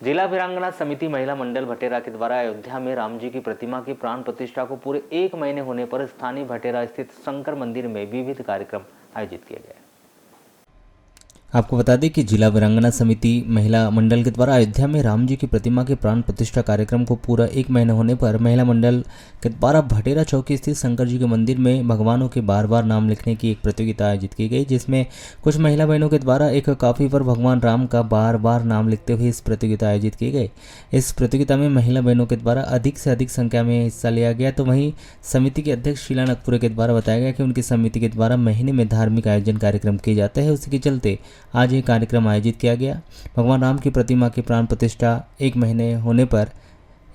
जिला वीरांगना समिति महिला मंडल भटेरा के द्वारा अयोध्या में राम जी की प्रतिमा की प्राण प्रतिष्ठा को पूरे 1 महीने होने पर स्थानीय भटेरा स्थित शंकर मंदिर में विविध कार्यक्रम आयोजित किए गए। आपको बता दें कि जिला वीरांगना समिति महिला मंडल के द्वारा अयोध्या में राम जी की प्रतिमा के प्राण प्रतिष्ठा कार्यक्रम को पूरा 1 महीना होने पर महिला मंडल के द्वारा भटेरा चौकी स्थित शंकर जी के मंदिर में भगवानों के बार बार नाम लिखने की एक प्रतियोगिता आयोजित की गई, जिसमें कुछ महिला बहनों के द्वारा एक काफी पर भगवान राम का बार बार नाम लिखते हुए इस प्रतियोगिता आयोजित की गई। इस प्रतियोगिता में महिला बहनों के द्वारा अधिक से अधिक संख्या में हिस्सा लिया गया। तो वहीं समिति के अध्यक्ष शीला नकपुरे के द्वारा बताया गया कि उनकी समिति के द्वारा महीने में धार्मिक आयोजन कार्यक्रम किए जाते हैं, उसी के चलते आज ये कार्यक्रम आयोजित किया गया। भगवान राम की प्रतिमा की प्राण प्रतिष्ठा 1 महीने होने पर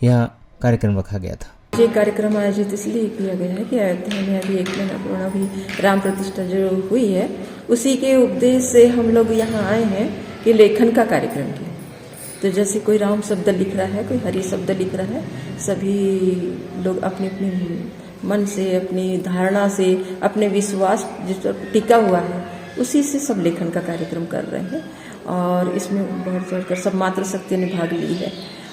यह कार्यक्रम रखा गया था। ये कार्यक्रम आयोजित इसलिए किया गया है कि अयोध्या में अभी 1 महीना पूर्ण अभी राम प्रतिष्ठा जो हुई है, उसी के उपदेश से हम लोग यहाँ आए हैं कि लेखन का कार्यक्रम किया। तो जैसे कोई राम शब्द लिख रहा है, कोई हरि शब्द लिख रहा है, सभी लोग अपने अपने मन से, अपनी धारणा से, अपने विश्वास जिस पर टिका हुआ है, उसी से सब लेखन का कार्यक्रम कर रहे हैं। और इसमें बढ़ चढ़कर सब मातृ शक्ति ने भाग ली है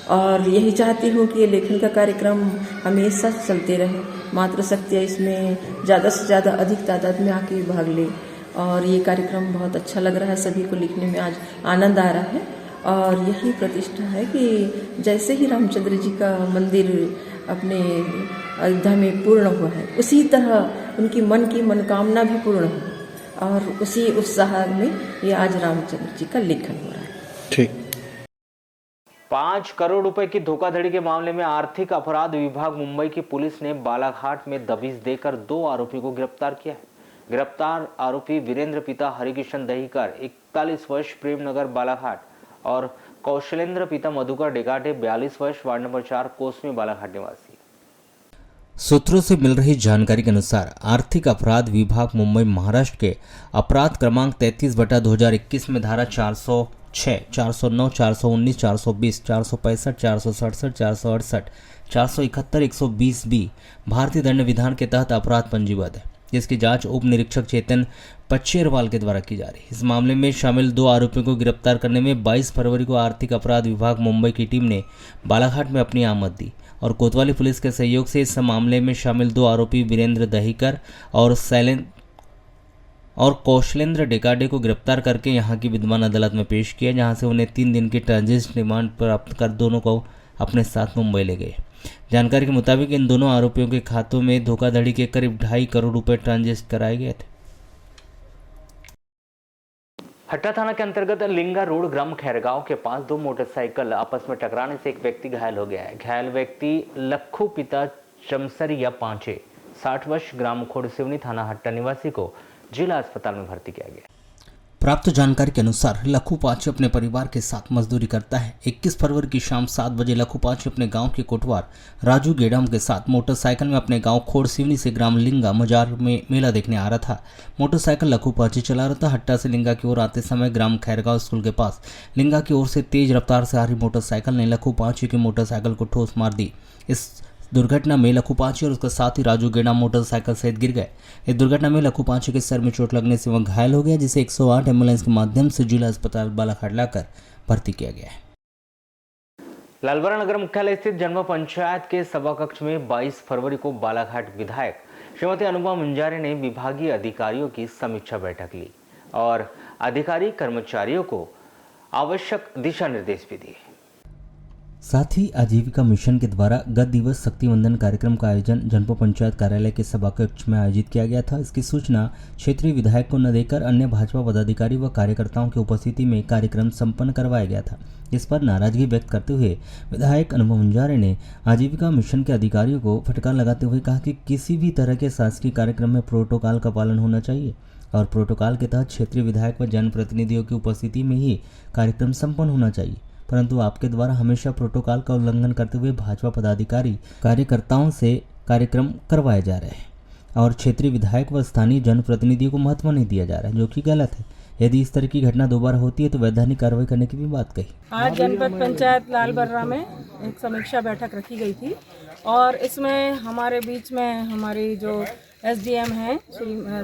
और यही चाहती हूँ कि ये लेखन का कार्यक्रम हमेशा चलते रहे। मातृ शक्तियाँ इसमें ज़्यादा से ज़्यादा अधिक तादाद में आके भाग ले और ये कार्यक्रम बहुत अच्छा लग रहा है। सभी को लिखने में आज आनंद आ रहा है और यही प्रतिष्ठा है कि जैसे ही रामचंद्र जी का मंदिर अपने अयोध्या में पूर्ण हुआ है, उसी तरह उनकी मन की मनोकामना भी पूर्ण हो और उसी उत्साह में ये आज रामचंद्र जी का लेखन हो रहा है। ठीक। 5 करोड़ रुपए की धोखाधड़ी के मामले में आर्थिक अपराध विभाग मुंबई की पुलिस ने बालाघाट में दबिश देकर 2 आरोपी को गिरफ्तार किया है। गिरफ्तार आरोपी वीरेंद्र पिता हरिकिशन दहीकर 41 वर्ष प्रेमनगर बालाघाट और कौशलेंद्र पिता मधुकर डेगाटे 42 वर्ष वार्ड नंबर 4 कोसमी बालाघाट निवासी। सूत्रों से मिल रही जानकारी के अनुसार आर्थिक अपराध विभाग मुंबई महाराष्ट्र के अपराध क्रमांक 33/2021 में धारा 406, 409, 419, 420, 465, 467, 468, 471, 120B भारतीय दंड विधान के तहत अपराध पंजीबद्ध है, जिसकी जांच उप निरीक्षक चेतन पच्चेरवाल के द्वारा की जा रही है। इस मामले में शामिल 2 आरोपियों को गिरफ्तार करने में 22 फरवरी को आर्थिक अपराध विभाग मुंबई की टीम ने बालाघाट में अपनी आमद दी और कोतवाली पुलिस के सहयोग से इस मामले में शामिल 2 आरोपी वीरेंद्र दहीकर और कौशलेंद्र डेकाडे को गिरफ्तार करके यहां की विद्यमान अदालत में पेश किया, जहां से उन्हें 3 दिन की ट्रांजिट रिमांड प्राप्त कर दोनों को अपने साथ मुंबई ले गए। जानकारी के मुताबिक इन दोनों आरोपियों के खातों में धोखाधड़ी के करीब 2.5 करोड़ रुपए ट्रांजिट कराए गए थे। हट्टा थाना के अंतर्गत लिंगा रोड ग्राम खैरगांव के पास 2 मोटरसाइकिल आपस में टकराने से एक व्यक्ति घायल हो गया है। घायल व्यक्ति लखू पिता चमसरिया पांचे 60 वर्ष ग्राम खोड़सिवनी थाना हट्टा निवासी को जिला अस्पताल में भर्ती किया गया। प्राप्त जानकारी के अनुसार लखू पांचे अपने परिवार के साथ मजदूरी करता है। 21 फरवरी की शाम 7 बजे लखू पांचे अपने गांव के कोटवार राजू गेडम के साथ मोटरसाइकिल में अपने गांव खोड़सिवनी से ग्राम लिंगा मजार में मेला देखने आ रहा था। मोटरसाइकिल लखू पांचे चला रहा था। हट्टा से लिंगा की ओर आते समय ग्राम खैरगांव स्कूल के पास लिंगा की ओर से तेज रफ्तार से आ रही मोटरसाइकिल ने लखू पांचे की मोटरसाइकिल को ठोस मार दी। इस दुर्घटना में लखू पांचे और उसके साथ ही राजू गेडा मोटरसाइकिल सहित गिर गए। इस दुर्घटना में लखू पांचे के सर में चोट लगने से वह घायल हो गया, जिसे 108 एम्बुलेंस के माध्यम से जिला अस्पताल बालाघाट लाकर भर्ती किया गया है। लालबरा नगर मुख्यालय स्थित जनपद पंचायत के सभा कक्ष में 22 फरवरी को बालाघाट विधायक श्रीमती अनुपमा मुंजारे ने विभागीय अधिकारियों की समीक्षा बैठक ली और अधिकारी कर्मचारियों को आवश्यक दिशा निर्देश भी दिए। साथ ही आजीविका मिशन के द्वारा गत दिवस शक्ति वंदन कार्यक्रम का आयोजन जनपद पंचायत कार्यालय के सभा कक्ष में आयोजित किया गया था। इसकी सूचना क्षेत्रीय विधायक को न देकर अन्य भाजपा पदाधिकारी व कार्यकर्ताओं की उपस्थिति में कार्यक्रम संपन्न करवाया गया था। इस पर नाराजगी व्यक्त करते हुए विधायक अनुपमा मुंजारे ने आजीविका मिशन के अधिकारियों को फटकार लगाते हुए कहा कि किसी भी तरह के शासकीय कार्यक्रम में प्रोटोकॉल का पालन होना चाहिए और प्रोटोकॉल के तहत क्षेत्रीय विधायक व जनप्रतिनिधियों की उपस्थिति में ही कार्यक्रम संपन्न होना चाहिए, परंतु आपके द्वारा हमेशा प्रोटोकॉल का उल्लंघन करते हुए भाजपा पदाधिकारी कार्यकर्ताओं से कार्यक्रम करवाए जा रहे हैं और क्षेत्रीय विधायक व स्थानीय जनप्रतिनिधियों को महत्व नहीं दिया जा रहा है, जो कि गलत है। यदि इस तरह की घटना दोबारा होती है तो वैधानिक कार्रवाई करने की भी बात कही। आज जनपद पंचायत लालबर्रा में एक समीक्षा बैठक रखी गई थी और इसमें हमारे बीच में हमारी जो एसडीएम हैं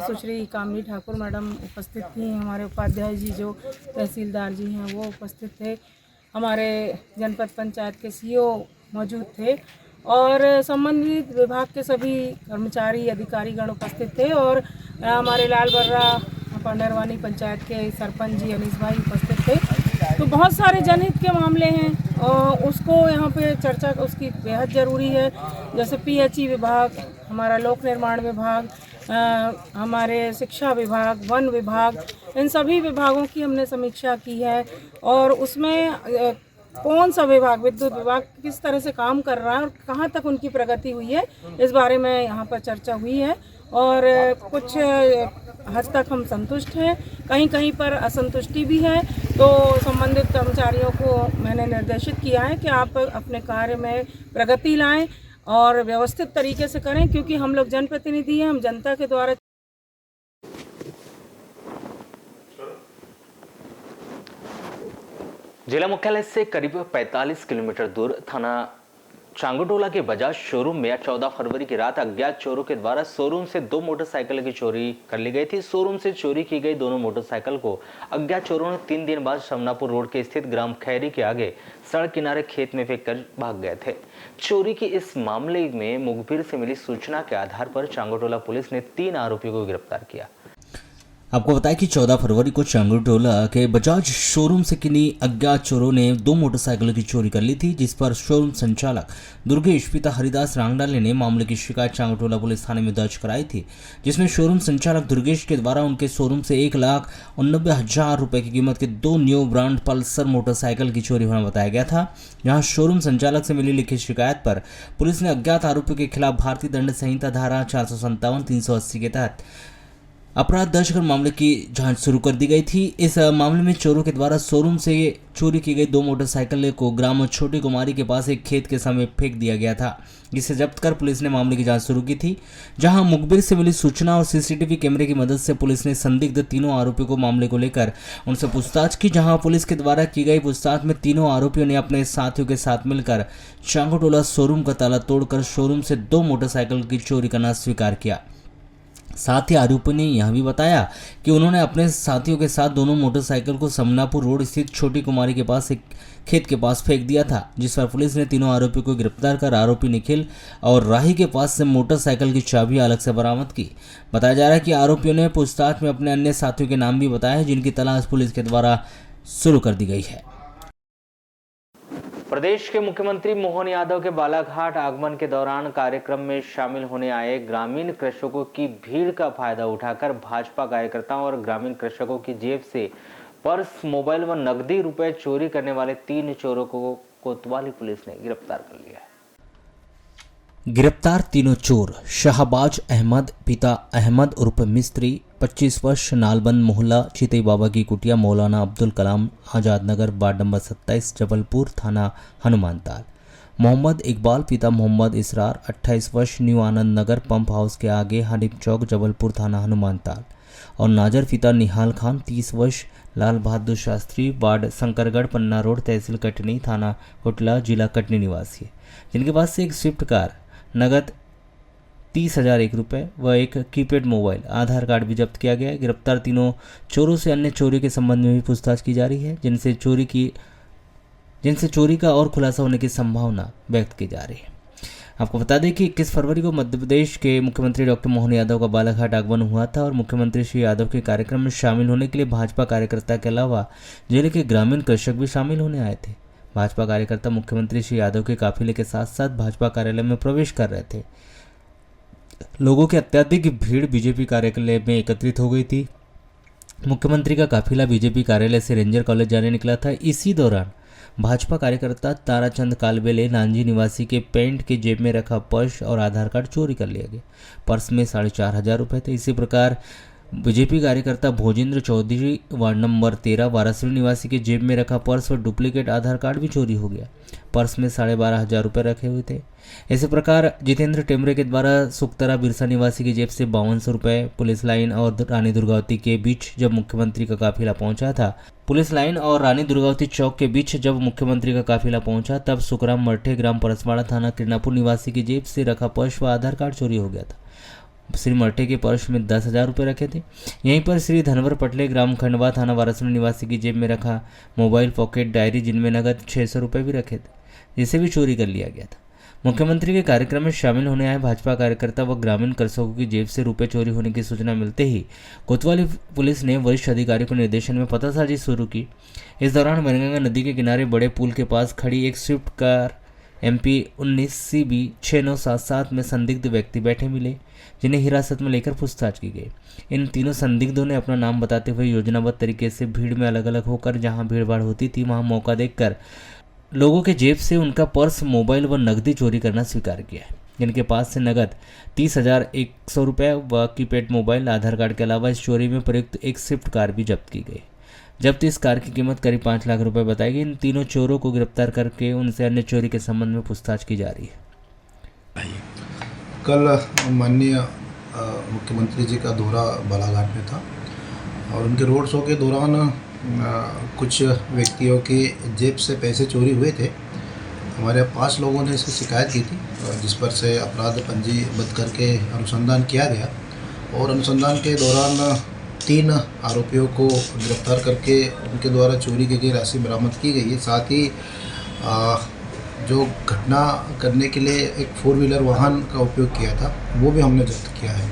सुश्री कामनी ठाकुर मैडम उपस्थित थी। हमारे उपाध्याय जी जो तहसीलदार जी हैं वो उपस्थित थे हमारे जनपद पंचायत के सीईओ मौजूद थे और संबंधित विभाग के सभी कर्मचारी अधिकारीगण उपस्थित थे और हमारे लाल बर्रा पंडरवानी पंचायत के सरपंच जी अनीस भाई उपस्थित थे। तो बहुत सारे जनहित के मामले हैं और उसको यहाँ पे चर्चा उसकी बेहद ज़रूरी है। जैसे पीएचई विभाग, हमारा लोक निर्माण विभाग, हमारे शिक्षा विभाग, वन विभाग, इन सभी विभागों की हमने समीक्षा की है और उसमें कौन सा विभाग, विद्युत विभाग किस तरह से काम कर रहा है और कहाँ तक उनकी प्रगति हुई है, इस बारे में यहाँ पर चर्चा हुई है और कुछ हद तक हम संतुष्ट हैं, कहीं कहीं पर असंतुष्टि भी है। तो संबंधित कर्मचारियों को मैंने निर्देशित किया है कि आप अपने कार्य में प्रगति लाएं और व्यवस्थित तरीके से करें, क्योंकि हम लोग जनप्रतिनिधि हैं, हम जनता के द्वारा। जिला मुख्यालय से करीब 45 किलोमीटर दूर थाना चांगुटोला के बजाज शोरूम में 14 फरवरी की रात अज्ञात चोरों के द्वारा शोरूम से 2 मोटरसाइकिल की चोरी कर ली गई थी। शोरूम से चोरी की गई दोनों मोटरसाइकिल को अज्ञात चोरों ने 3 दिन बाद शमनापुर रोड के स्थित ग्राम खैरी के आगे सड़क किनारे खेत में फेंक कर भाग गए थे। चोरी की इस मामले में मुखबिर से मिली सूचना के आधार पर चांगुटोला पुलिस ने 3 आरोपियों को गिरफ्तार किया। आपको बताया कि 14 फरवरी को चांगुटोला के बजाज शोरूम से किन्हीं अज्ञात चोरों ने 2 मोटरसाइकिलों की चोरी कर ली थी, जिस पर शोरूम संचालक दुर्गेश पिता हरिदास रांगडाले ने मामले की शिकायत चांगुटोला पुलिस थाने में दर्ज कराई थी, जिसमें शोरूम संचालक दुर्गेश के द्वारा उनके शोरूम से 1,89,000 रुपए की कीमत के 2 न्यू ब्रांड पल्सर मोटरसाइकिल की चोरी होना बताया गया था। जहां शोरूम संचालक से मिली लिखित शिकायत पर पुलिस ने अज्ञात आरोपियों के खिलाफ भारतीय दंड संहिता धारा 457, 380 के तहत अपराध दर्ज कर मामले की जांच शुरू कर दी गई थी। इस मामले में चोरों के द्वारा शोरूम से चोरी की गई 2 मोटरसाइकिल को ग्राम छोटी कुमारी के पास एक खेत के समीप फेंक दिया गया था, जिसे जब्त कर पुलिस ने मामले की जांच शुरू की थी। जहां मुखबिर से मिली सूचना और सीसीटीवी कैमरे की मदद से पुलिस ने संदिग्ध तीनों आरोपियों को मामले को लेकर उनसे पूछताछ की। जहां पुलिस के द्वारा की गई पूछताछ में तीनों आरोपियों ने अपने साथियों के साथ मिलकर चांगुटोला शोरूम का ताला तोड़कर शोरूम से 2 मोटरसाइकिल की चोरी करना स्वीकार किया। साथ ही आरोपी ने यह भी बताया कि उन्होंने अपने साथियों के साथ दोनों मोटरसाइकिल को समनापुर रोड स्थित छोटी कुमारी के पास एक खेत के पास फेंक दिया था, जिस पर पुलिस ने तीनों आरोपियों को गिरफ्तार कर आरोपी निखिल और राही के पास से मोटरसाइकिल की चाबी अलग से बरामद की। बताया जा रहा है कि आरोपियों ने पूछताछ में अपने अन्य साथियों के नाम भी बताए, जिनकी तलाश पुलिस के द्वारा शुरू कर दी गई है। प्रदेश के मुख्यमंत्री मोहन यादव के बालाघाट आगमन के दौरान कार्यक्रम में शामिल होने आए ग्रामीण कृषकों की भीड़ का फायदा उठाकर भाजपा कार्यकर्ताओं और ग्रामीण कृषकों की जेब से पर्स, मोबाइल व नकदी रुपए चोरी करने वाले 3 चोरों को कोतवाली पुलिस ने गिरफ्तार कर लिया है। गिरफ्तार तीनों चोर शाहबाज अहमद पिता अहमद उर्फ मिस्त्री 25 वर्ष, नालबंद मोहल्ला चितई बाबा की कुटिया, मौलाना अब्दुल कलाम आज़ाद नगर, वार्ड नंबर 27, जबलपुर थाना हनुमानताल। मोहम्मद इकबाल पिता मोहम्मद इसरार 28 वर्ष, new Anand Nagar pump house के आगे हनीफ चौक, जबलपुर थाना हनुमानताल। और नाजर पिता निहाल खान 30 वर्ष, लाल बहादुर शास्त्री वार्ड शंकरगढ़, पन्ना रोड, तहसील कटनी, थाना कोटला, जिला कटनी निवासी है, जिनके पास से एक स्विफ्ट कार, नगद 30,001 रुपये व एक कीपैड मोबाइल, आधार कार्ड भी जब्त किया गया है। गिरफ्तार तीनों चोरों से अन्य चोरी के संबंध में भी पूछताछ की जा रही है, जिनसे चोरी का और खुलासा होने की संभावना व्यक्त की जा रही है। आपको बता दें कि 21 फरवरी को मध्य प्रदेश के मुख्यमंत्री डॉक्टर मोहन यादव का बालाघाट आगमन हुआ था और मुख्यमंत्री श्री यादव के कार्यक्रम में शामिल होने के लिए भाजपा कार्यकर्ता के अलावा जिले के ग्रामीण कृषक भी शामिल होने आए थे। भाजपा कार्यकर्ता मुख्यमंत्री श्री यादव के काफिले के साथ साथ भाजपा कार्यालय में प्रवेश कर रहे थे। लोगों की अत्यधिक भीड़ बीजेपी कार्यालय में एकत्रित हो गई थी। मुख्यमंत्री का काफिला बीजेपी कार्यालय से रेंजर कॉलेज जाने निकला था। इसी दौरान भाजपा कार्यकर्ता ताराचंद कालबेले नांजी निवासी के पैंट के जेब में रखा पर्स और आधार कार्ड चोरी कर लिया गया। पर्स में 4,500 रुपये थे। इसी प्रकार बीजेपी कार्यकर्ता भोजेंद्र चौधरी वार्ड नंबर 13 वारासुरी निवासी के जेब में रखा पर्स और डुप्लीकेट आधार कार्ड भी चोरी हो गया। पर्स में 12,500 रुपये रखे हुए थे। इसी प्रकार जितेंद्र टेमरे के द्वारा सुखतरा बिरसा निवासी की जेब से 5200 रुपये पुलिस लाइन और रानी दुर्गावती के बीच जब मुख्यमंत्री का काफिला पहुंचा था तब सुखराम मर्ठे ग्राम परसवाड़ा थाना किरनापुर निवासी की जेब से रखा पर्स व आधार कार्ड चोरी हो गया था। श्री मर्टे के पर्स में 10,000 रुपये रखे थे। यहीं पर श्री धनवर पटले ग्राम खंडवा थाना वारासना निवासी की जेब में रखा मोबाइल, पॉकेट डायरी जिनमें नगद 600 रुपये भी रखे थे, जिसे भी चोरी कर लिया गया था। मुख्यमंत्री के कार्यक्रम में शामिल होने आए भाजपा कार्यकर्ता व ग्रामीण कृषकों की जेब से रुपए चोरी होने की सूचना मिलते ही कोतवाली पुलिस ने वरिष्ठ अधिकारी को निर्देशन में पतासाजी शुरू की। इस दौरान वैनगंगा नदी के किनारे बड़े पुल के पास खड़ी एक स्विफ्ट कार MP 19 CB 6977 में संदिग्ध व्यक्ति बैठे मिले, जिन्हें हिरासत में लेकर पूछताछ की गई। इन तीनों संदिग्धों ने अपना नाम बताते हुए योजनाबद्ध तरीके से भीड़ में अलग अलग होकर जहां भीड़भाड़ होती थी वहां मौका देखकर लोगों के जेब से उनका पर्स, मोबाइल व नकदी चोरी करना स्वीकार किया है। जिनके पास से नगद 30,100 रुपये व कीपैड मोबाइल, आधार कार्ड के अलावा इस चोरी में प्रयुक्त एक स्विफ्ट कार भी जब्त की गई। जब्त इस कार की कीमत करीब 5 लाख रुपए बताई गई। इन तीनों चोरों को गिरफ्तार करके उनसे अन्य चोरी के संबंध में पूछताछ की जा रही है। कल माननीय मुख्यमंत्री जी का दौरा बालाघाट में था और उनके रोड शो के दौरान कुछ व्यक्तियों के जेब से पैसे चोरी हुए थे। हमारे 5 लोगों ने इसकी शिकायत की थी, जिस पर से अपराध पंजीबद्ध करके अनुसंधान किया गया और अनुसंधान के दौरान 3 आरोपियों को गिरफ्तार करके उनके द्वारा चोरी की गई राशि बरामद की गई है। साथ ही जो घटना करने के लिए एक 4 व्हीलर वाहन का उपयोग किया था वो भी हमने जब्त किया है।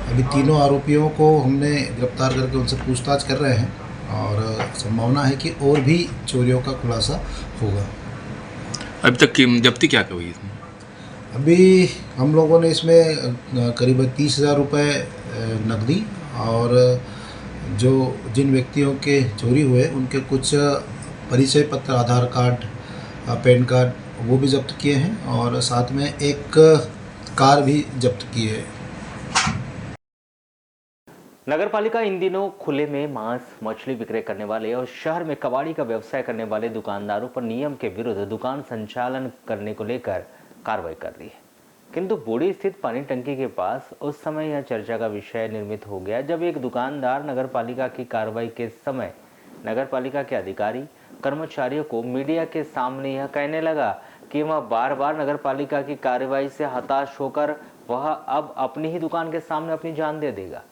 अभी तीनों आरोपियों को हमने गिरफ्तार करके उनसे पूछताछ कर रहे हैं और संभावना है कि और भी चोरियों का खुलासा होगा। अभी तक की जब्ती क्या हुई इसमें? अभी हम लोगों ने इसमें करीब 30,000 रुपये नकदी और जो जिन व्यक्तियों के चोरी हुए उनके कुछ परिचय पत्र, आधार कार्ड, पैन कार्ड वो भी जब्त किए हैं और साथ में एक कार भी जब्त की है। नगरपालिका इन दिनों खुले में मांस, मछली विक्रय करने वाले और शहर में कबाड़ी का व्यवसाय करने वाले दुकानदारों पर नियम के विरुद्ध दुकान संचालन करने को लेकर कार्रवाई कर रही है। किंतु बोड़ी स्थित पानी टंकी के पास उस समय यह चर्चा का विषय निर्मित हो गया जब एक दुकानदार नगरपालिका की कार्रवाई के समय नगरपालिका के अधिकारी कर्मचारियों को मीडिया के सामने यह कहने लगा कि वह बार बार नगरपालिका की कार्रवाई से हताश होकर वह अब अपनी ही दुकान के सामने अपनी जान दे देगा।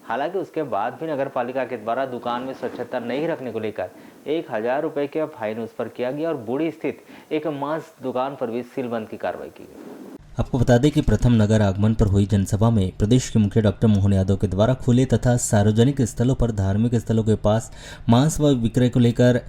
हालांकि उसके बाद भी नगरपालिका के द्वारा दुकान में स्वच्छता नहीं रखने को लेकर 1,000 रुपये का फाइन उस पर किया गया और बूढ़ी स्थित एक मांस दुकान पर भी सीलबंद की कार्रवाई की गई। आपको बता दें कि प्रथम नगर आगमन पर हुई जनसभा में प्रदेश के मुखिया डॉक्टर मोहन यादव के द्वारा खुले तथा सार्वजनिक स्थलों पर धार्मिक स्थलों के पास मांस व विक्रय को लेकर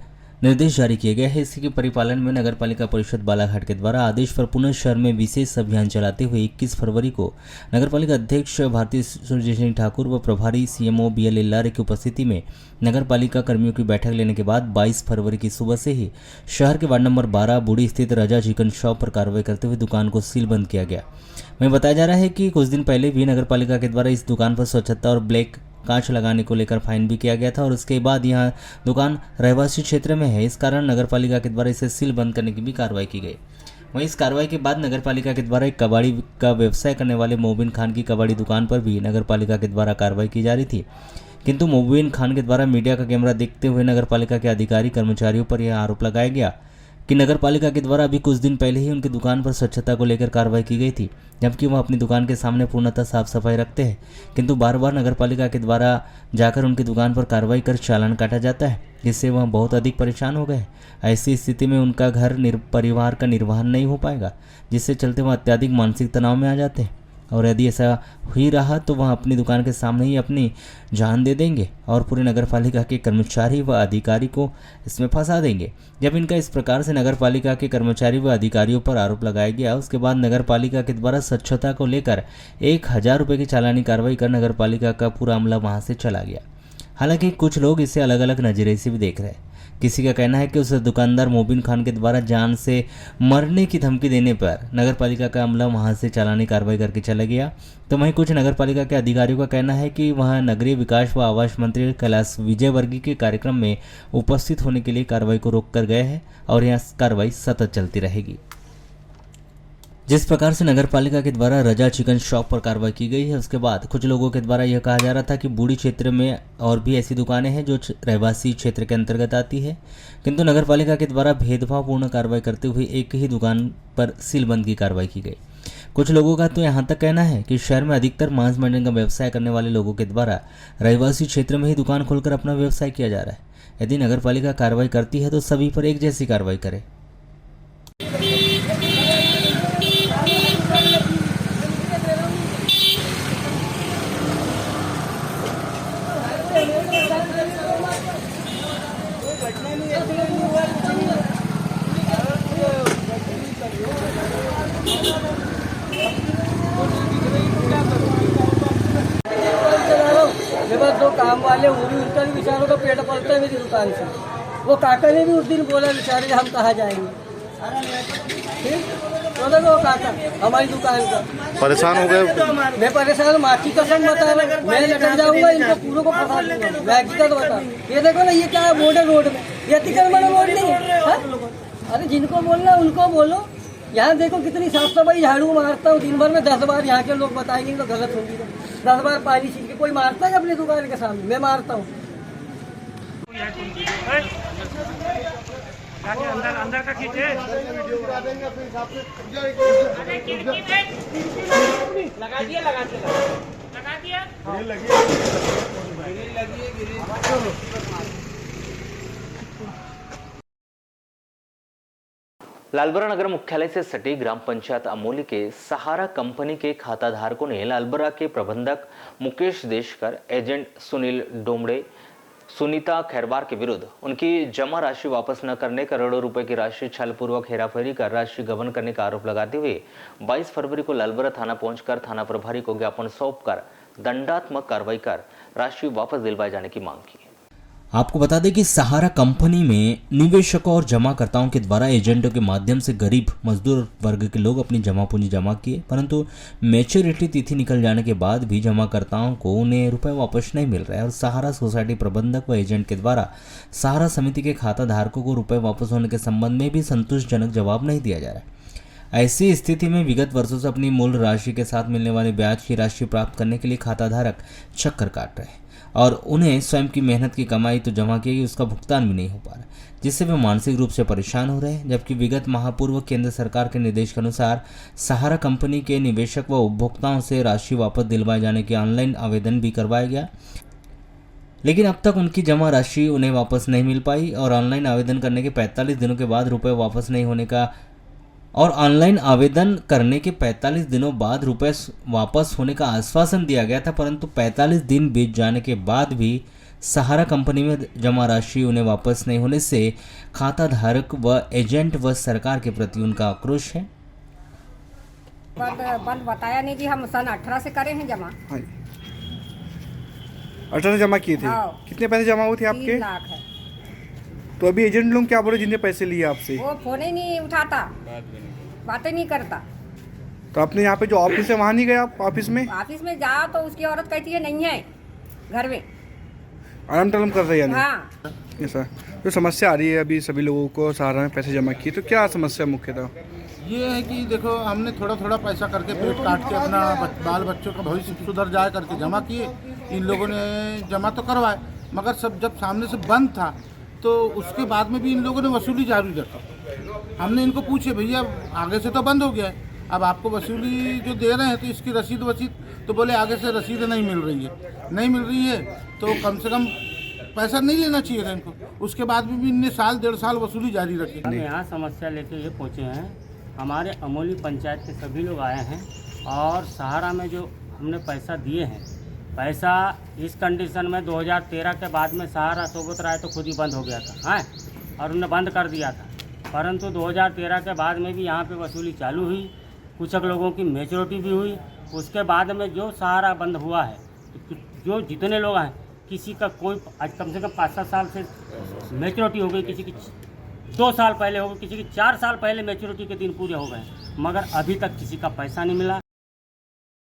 निर्देश जारी किए गए हैं। इसी के परिपालन में नगरपालिका परिषद बालाघाट के द्वारा आदेश पर पुनः शहर में विशेष अभियान चलाते हुए 21 फरवरी को नगरपालिका अध्यक्ष भारती सूर्यजनी ठाकुर व प्रभारी CMO BL इल्लारे की उपस्थिति में नगरपालिका कर्मियों की बैठक लेने के बाद 22 फरवरी की सुबह से ही शहर के वार्ड नंबर 12 बूढ़ी स्थित राजा चिकन शॉप पर कार्रवाई करते हुए दुकान को सीलबंद किया गया। वहीं बताया जा रहा है कि कुछ दिन पहले भी नगरपालिका के द्वारा इस दुकान पर स्वच्छता और ब्लैक कांच लगाने को लेकर फाइन भी किया गया था और उसके बाद यहां दुकान रहवासी क्षेत्र में है, इस कारण नगरपालिका के द्वारा इसे सील बंद करने की भी कार्रवाई की गई। वहीं इस कार्रवाई के बाद नगरपालिका के द्वारा एक कबाड़ी का व्यवसाय करने वाले मोबिन खान की कबाड़ी दुकान पर भी नगरपालिका के द्वारा कार्रवाई की जा रही थी। किंतु मोबिन खान के द्वारा मीडिया का कैमरा देखते हुए नगरपालिका के अधिकारी कर्मचारियों पर यह आरोप लगाया गया कि नगरपालिका के द्वारा अभी कुछ दिन पहले ही उनकी दुकान पर स्वच्छता को लेकर कार्रवाई की गई थी, जबकि वह अपनी दुकान के सामने पूर्णतः साफ सफाई रखते हैं, किंतु बार बार नगरपालिका के द्वारा जाकर उनकी दुकान पर कार्रवाई कर चालान काटा जाता है, जिससे वह बहुत अधिक परेशान हो गए। ऐसी स्थिति में उनका घर परिवार का निर्वहन नहीं हो पाएगा, जिससे चलते वह अत्यधिक मानसिक तनाव में आ जाते हैं और यदि ऐसा ही रहा तो वह अपनी दुकान के सामने ही अपनी जान दे देंगे और पूरे नगरपालिका के कर्मचारी व अधिकारी को इसमें फंसा देंगे। जब इनका इस प्रकार से नगरपालिका के कर्मचारी व अधिकारियों पर आरोप लगाया गया, उसके बाद नगरपालिका के द्वारा स्वच्छता को लेकर 1,000 रुपये की चालानी कार्रवाई कर नगरपालिका का पूरा अमला वहां से चला गया। हालांकि कुछ लोग इसे अलग अलग नजरिए से भी देख रहे हैं। किसी का कहना है कि उस दुकानदार मोबिन खान के द्वारा जान से मरने की धमकी देने पर नगरपालिका का अमला वहां से चालानी कार्रवाई करके चला गया, तो वहीं कुछ नगरपालिका के अधिकारियों का कहना है कि वहां नगरीय विकास व आवास मंत्री कैलाश विजयवर्गीय के कार्यक्रम में उपस्थित होने के लिए कार्रवाई को रोक कर गए हैं और यह कार्रवाई सतत चलती रहेगी। जिस प्रकार से नगरपालिका के द्वारा रजा चिकन शॉप पर कार्रवाई की गई है, उसके बाद कुछ लोगों के द्वारा यह कहा जा रहा था कि बूढ़ी क्षेत्र में और भी ऐसी दुकानें हैं जो रहवासी क्षेत्र के अंतर्गत आती है, किंतु नगरपालिका के द्वारा भेदभावपूर्ण कार्रवाई करते हुए एक ही दुकान पर सीलबंद की कार्रवाई की गई। कुछ लोगों का तो यहाँ तक कहना है कि शहर में अधिकतर मांस मंडन का व्यवसाय करने वाले लोगों के द्वारा रहवासी क्षेत्र में ही दुकान खोलकर अपना व्यवसाय किया जा रहा है। यदि नगरपालिका कार्रवाई करती है तो सभी पर एक जैसी कार्रवाई करे। मेरे पास दो काम वाले वो भी उनका भी बेचारों का पेट पलता है मेरी दुकान से। वो काका ने भी उस दिन बोला बेचारे हम कहाँ जाएंगे। ठीक तो देखो वो काका हमारी दुकान का परेशान हो गए। मैं परेशान माँ की कसम बता रहा हूँ, मैं लटक जाऊंगा इनको पूरों को फंसा दूंगा। मैं हकीकत बता, ये देखो ना ये क्या है बॉर्डर रोड में, ये अतिक्रमण रोड नहीं है। अरे जिनको बोलना उनको बोलो। यहाँ देखो कितनी साफ सफाई, झाड़ू मारता हूँ दिन भर में 10 बार। यहाँ के लोग बताएंगे तो गलत होगी। 10 बार पानी छीन के कोई मारता है अपनी दुकान के सामने? मैं मारता हूँ। अंदर का खींचे लगा दिया लालबरा नगर मुख्यालय से सटी ग्राम पंचायत अमोली के सहारा कंपनी के खाताधारकों ने लालबरा के प्रबंधक मुकेश देशकर, एजेंट सुनील डोमड़े, सुनीता खैरवार के विरुद्ध उनकी जमा राशि वापस न करने, करोड़ों रुपए की राशि छलपूर्वक हेराफेरी कर राशि गबन करने का आरोप लगाते हुए 22 फरवरी को लालबरा थाना पहुंचकर थाना प्रभारी को ज्ञापन सौंपकर दंडात्मक कार्रवाई कर राशि वापस दिलवाए जाने की मांग की। आपको बता दें कि सहारा कंपनी में निवेशकों और जमाकर्ताओं के द्वारा एजेंटों के माध्यम से गरीब मजदूर वर्ग के लोग अपनी जमा पूंजी जमा किए, परंतु मैच्योरिटी तिथि निकल जाने के बाद भी जमाकर्ताओं को उन्हें रुपए वापस नहीं मिल रहा है और सहारा सोसाइटी प्रबंधक व एजेंट के द्वारा सहारा समिति के खाता धारकों को रुपए वापस होने के संबंध में भी संतोषजनक जवाब नहीं दिया जा रहा है। ऐसी स्थिति में विगत वर्षों से अपनी मूल राशि के साथ मिलने वाली ब्याज की राशि प्राप्त करने के लिए खाताधारक चक्कर काट रहे हैं और उन्हें स्वयं की मेहनत की कमाई तो जमा की उसका भुगतान भी नहीं हो पा रहा, जिससे वे मानसिक रूप से परेशान हो रहे हैं। जबकि विगत महापूर्व केंद्र सरकार के निर्देश के अनुसार सहारा कंपनी के निवेशक व उपभोक्ताओं से राशि वापस दिलवाए जाने के ऑनलाइन आवेदन भी करवाया गया, लेकिन अब तक उनकी जमा राशि उन्हें वापस नहीं मिल पाई और ऑनलाइन आवेदन करने के 45 दिनों के बाद रुपये वापस नहीं होने का और ऑनलाइन आवेदन करने के 45 दिनों बाद रुपए वापस होने का आश्वासन दिया गया था, परंतु 45 दिन बीत जाने के बाद भी सहारा कंपनी में जमा राशि उन्हें वापस नहीं होने से खाता धारक व एजेंट व सरकार के प्रति उनका आक्रोश है। बंद बताया नहीं कि हम सन 18 से करे हैं जमा। 18 जमा किए थे। हाँ। कितने पैसे जमा हुए थे 3 आपके? लाख है। तो अभी एजेंट लोग क्या बोले जिनने पैसे लिए आपसे? वो फोन ही नहीं उठाता, बातें नहीं करता। तो आपने यहाँ पे जो ऑफिस है वहाँ नहीं गए आप? ऑफिस में जाओ तो उसकी औरत कहती है नहीं है घर में, आराम टलम कर रहे हैं? हाँ। ऐसा जो समस्या आ रही है अभी सभी लोगों को सहारा में पैसे जमा किए, तो क्या समस्या मुख्यतः? ये है कि देखो हमने थोड़ा थोड़ा पैसा करके पेट काट के अपना बाल बच्चों का भविष्य सुधर जाए करके जमा किए। इन लोगों ने जमा तो करवाए मगर सब जब सामने से बंद था तो उसके बाद में भी इन लोगों ने वसूली जारी रखी। हमने इनको पूछे भैया आगे से तो बंद हो गया है, अब आपको वसूली जो दे रहे हैं तो इसकी रसीद वसीद, तो बोले आगे से रसीद नहीं मिल रही है तो कम से कम पैसा नहीं लेना चाहिए था इनको। उसके बाद भी इनने साल 1.5 साल वसूली जारी रखी। हम यहाँ समस्या लेके ये पहुँचे हैं, हमारे अमोली पंचायत के सभी लोग आए हैं और सहारा में जो हमने पैसा दिए हैं, पैसा इस कंडीशन में 2013 के बाद में सहारा सोबत राय तो खुद ही बंद हो गया था, हाँ, और उन्होंने बंद कर दिया था। परंतु 2013 के बाद में भी यहाँ पे वसूली चालू हुई, कुछ लोगों की मैच्योरिटी भी हुई। उसके बाद में जो सहारा बंद हुआ है, जो जितने लोग हैं किसी का कोई आज कम से कम 5-7 साल से मैच्योरिटी हो गई, किसी की 2 साल पहले हो गई, किसी की 4 साल पहले मैच्योरिटी के दिन पूरे हो गए, मगर अभी तक किसी का पैसा नहीं मिला।